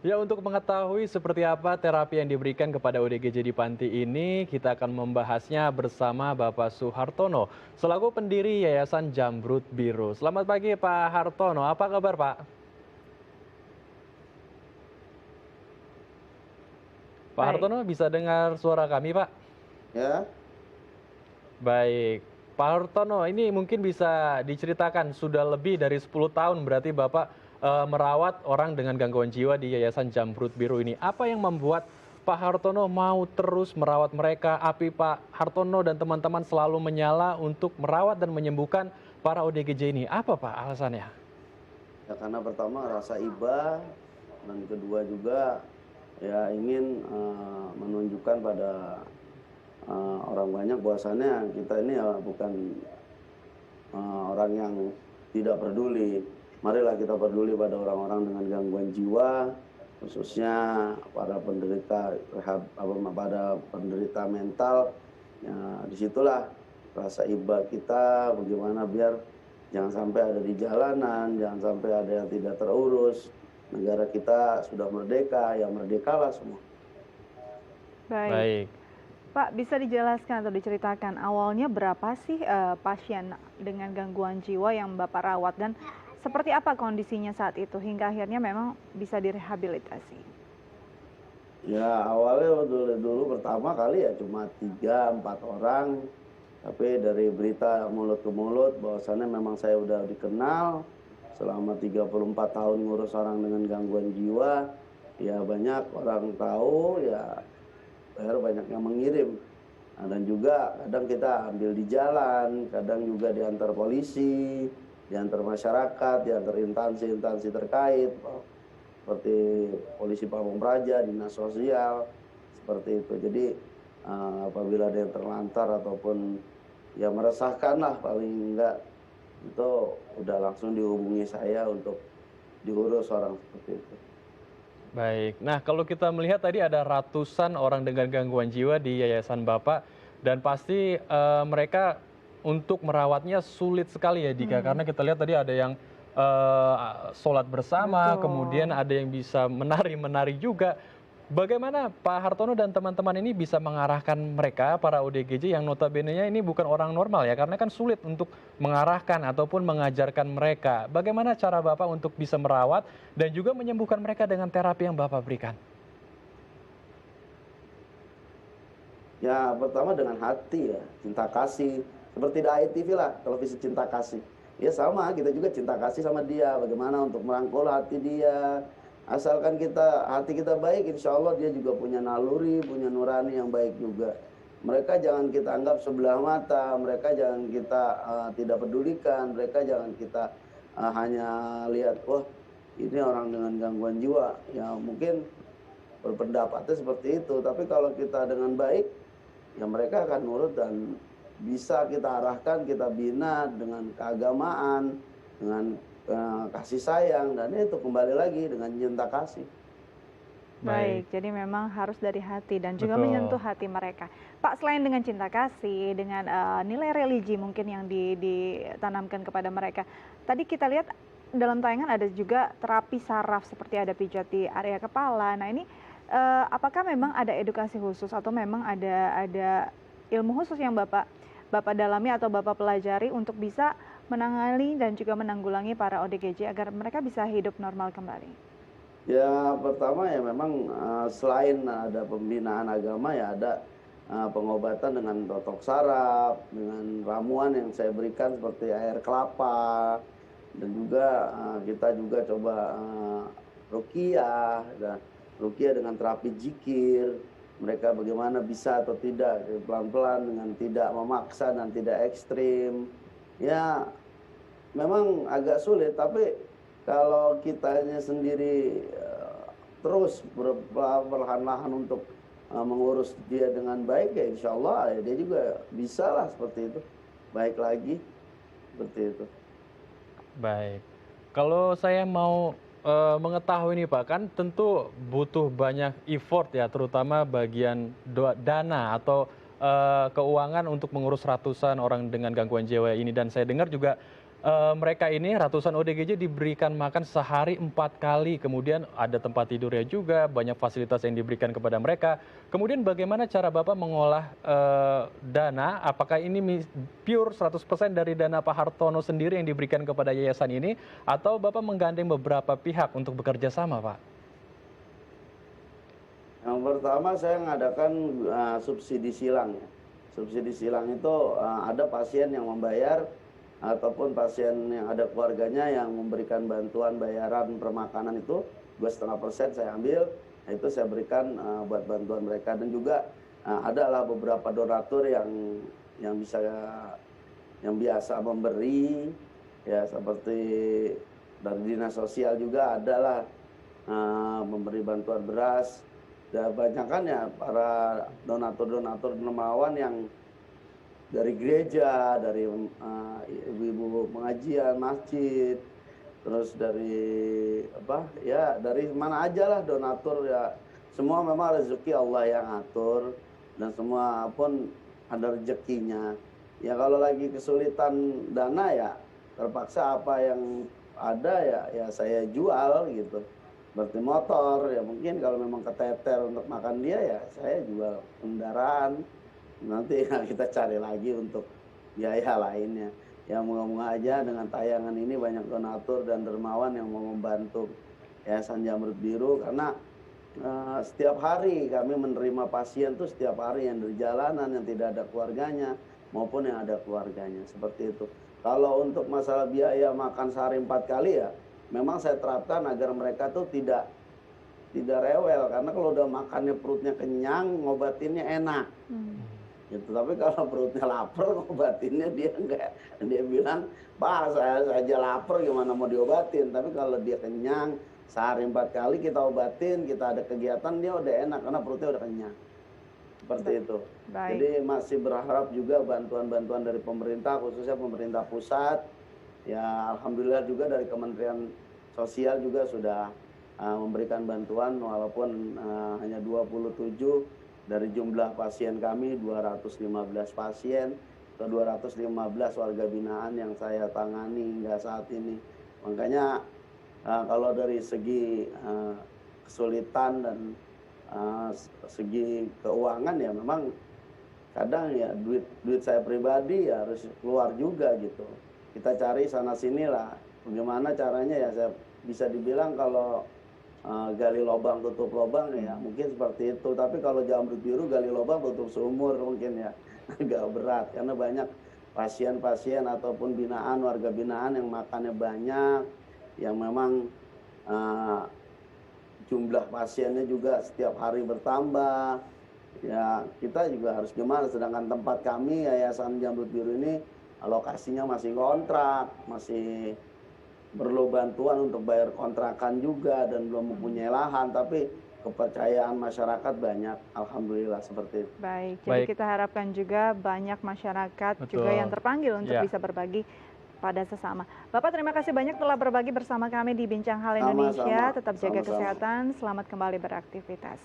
Ya, untuk mengetahui seperti apa terapi yang diberikan kepada ODGJ di panti ini, kita akan membahasnya bersama Bapak Suhartono, selaku pendiri Yayasan Jamrut Biru. Selamat pagi Pak Hartono, apa kabar Pak? Pak Baik. Hartono bisa dengar suara kami Pak? Ya, Baik. Pak Hartono, ini mungkin bisa diceritakan sudah lebih dari 10 tahun berarti Bapak merawat orang dengan gangguan jiwa di Yayasan Jamrut Biru ini. Apa yang membuat Pak Hartono mau terus merawat mereka? Api Pak Hartono dan teman-teman selalu menyala untuk merawat dan menyembuhkan para ODGJ ini. Apa Pak alasannya? ya karena pertama rasa iba dan kedua juga ya ingin menunjukkan pada orang banyak bahwasannya kita ini ya bukan orang yang tidak peduli. Marilah kita peduli pada orang-orang dengan gangguan jiwa, khususnya para penderita pada penderita mental. Ya, disitulah rasa iba kita bagaimana biar jangan sampai ada di jalanan, jangan sampai ada yang tidak terurus. Negara kita sudah merdeka, ya merdekalah semua. Baik. Baik. Pak, bisa dijelaskan atau diceritakan awalnya berapa sih pasien dengan gangguan jiwa yang Bapak rawat dan seperti apa kondisinya saat itu hingga akhirnya memang bisa direhabilitasi? Ya awalnya dulu pertama kali ya cuma 3-4 orang. Tapi dari berita mulut ke mulut bahwasannya memang saya udah dikenal selama 34 tahun ngurus orang dengan gangguan jiwa. Ya banyak orang tahu, ya akhirnya banyak yang mengirim. Nah, dan juga kadang kita ambil di jalan, kadang juga diantar polisi, diantar masyarakat, diantar instansi-instansi terkait, seperti polisi Pamung Praja, dinas sosial, seperti itu. Jadi apabila ada yang terlantar ataupun ya meresahkan lah paling enggak, itu udah langsung dihubungi saya untuk diurus orang seperti itu. Baik. Nah, kalau kita melihat tadi ada ratusan orang dengan gangguan jiwa di yayasan Bapak dan pasti mereka untuk merawatnya sulit sekali ya Dika, karena kita lihat tadi ada yang sholat bersama, kemudian Betul. ada yang bisa menari-menari juga. Bagaimana Pak Hartono dan teman-teman ini bisa mengarahkan mereka, para ODGJ yang notabene-nya ini bukan orang normal ya, karena kan sulit untuk mengarahkan ataupun mengajarkan mereka. Bagaimana cara Bapak untuk bisa merawat dan juga menyembuhkan mereka dengan terapi yang Bapak berikan? Ya pertama dengan hati ya, cinta kasih. Seperti di ITV lah, televisi cinta kasih. Ya sama, kita juga cinta kasih sama dia. Bagaimana untuk merangkul hati dia. Asalkan hati kita baik, insya Allah dia juga punya naluri, punya nurani yang baik juga. Mereka jangan kita anggap sebelah mata, mereka jangan kita tidak pedulikan, mereka jangan kita hanya lihat, wah ini orang dengan gangguan jiwa. Ya mungkin berpendapatnya seperti itu, tapi kalau kita dengan baik, ya mereka akan nurut dan bisa kita arahkan, kita bina dengan keagamaan, dengan kasih sayang, dan itu kembali lagi dengan cinta kasih. Baik, Baik, jadi memang harus dari hati dan juga betul. menyentuh hati mereka. Pak, selain dengan cinta kasih, dengan nilai religi mungkin yang ditanamkan kepada mereka. Tadi kita lihat dalam tayangan ada juga terapi saraf seperti ada pijat di area kepala. Nah ini apakah memang ada edukasi khusus atau memang ada ilmu khusus yang Bapak dalami atau Bapak pelajari untuk bisa menangani dan juga menanggulangi para ODGJ agar mereka bisa hidup normal kembali? Ya pertama ya memang selain ada pembinaan agama ya ada pengobatan dengan totok saraf, dengan ramuan yang saya berikan seperti air kelapa, dan juga kita juga coba ruqyah, dan ruqyah dengan terapi zikir. Mereka bagaimana bisa atau tidak pelan-pelan dengan tidak memaksa dan tidak ekstrim. Ya memang agak sulit, tapi kalau kitanya sendiri terus perlahan-lahan untuk mengurus dia dengan baik, ya insya Allah ya dia juga bisa lah seperti itu. Baik lagi, seperti itu. Baik. Kalau saya mau mengetahui nih Pak, kan tentu butuh banyak effort ya, terutama bagian dana atau keuangan untuk mengurus ratusan orang dengan gangguan jiwa ini. Dan saya dengar juga mereka ini ratusan ODGJ diberikan makan sehari 4 kali, kemudian ada tempat tidurnya juga, banyak fasilitas yang diberikan kepada mereka. Kemudian bagaimana cara Bapak mengolah dana? Apakah ini pure 100% dari dana Pak Hartono sendiri yang diberikan kepada yayasan ini, atau Bapak menggandeng beberapa pihak untuk bekerja sama, Pak? Yang pertama saya mengadakan subsidi silang ya. Subsidi silang itu ada pasien yang membayar ataupun pasien yang ada keluarganya yang memberikan bantuan bayaran permakanan itu 2,5% saya ambil, nah itu saya berikan buat bantuan mereka. Dan juga adalah beberapa donatur yang bisa yang biasa memberi ya, seperti dari dinas sosial juga adalah memberi bantuan beras. Dan banyakkan ya para donatur-donatur dermawan yang dari gereja, dari ibu-ibu pengajian, masjid, terus dari apa ya, dari mana aja lah donatur ya. Semua memang rezeki Allah yang atur dan semua pun ada rezekinya. Ya kalau lagi kesulitan dana ya terpaksa apa yang ada ya saya jual gitu. Seperti motor ya, mungkin kalau memang keteter untuk makan dia ya saya jual kendaraan. Nanti kita cari lagi untuk biaya lainnya. Ya moga-moga aja dengan tayangan ini banyak donatur dan dermawan yang mau membantu Yayasan Jamrud Biru, karena setiap hari kami menerima pasien tuh setiap hari yang dari jalanan, yang tidak ada keluarganya maupun yang ada keluarganya, seperti itu. Kalau untuk masalah biaya makan sehari 4 kali ya memang saya terapkan agar mereka tuh tidak rewel, karena kalau udah makannya perutnya kenyang ngobatinnya enak. Gitu. Tapi kalau perutnya lapar ngobatinnya dia enggak, dia bilang Pak saya aja lapar gimana mau diobatin. Tapi kalau dia kenyang sehari 4 kali kita obatin, kita ada kegiatan, dia udah enak karena perutnya udah kenyang, seperti itu. Baik. Jadi masih berharap juga bantuan-bantuan dari pemerintah, khususnya pemerintah pusat ya. Alhamdulillah juga dari Kementerian Sosial juga sudah memberikan bantuan, walaupun hanya 27 dari jumlah pasien kami 215 pasien atau 215 warga binaan yang saya tangani hingga saat ini. Makanya kalau dari segi kesulitan dan segi keuangan ya memang kadang ya duit saya pribadi ya harus keluar juga gitu. Kita cari sana sini lah bagaimana caranya ya. Saya bisa dibilang kalau gali lubang tutup lubang ya mungkin seperti itu. Tapi kalau Jamrud Biru gali lubang tutup sumur mungkin ya agak berat, karena banyak pasien-pasien ataupun binaan, warga binaan yang makannya banyak, yang memang jumlah pasiennya juga setiap hari bertambah. Ya kita juga harus gimana, sedangkan tempat kami Yayasan Jamrud Biru ini lokasinya masih kontrak, masih perlu bantuan untuk bayar kontrakan juga dan belum mempunyai lahan, tapi kepercayaan masyarakat banyak, alhamdulillah seperti itu. Baik, jadi kita harapkan juga banyak masyarakat juga yang terpanggil untuk bisa berbagi pada sesama. Bapak terima kasih banyak telah berbagi bersama kami di Bincang Hal Indonesia. Tetap jaga kesehatan, selamat kembali beraktivitas.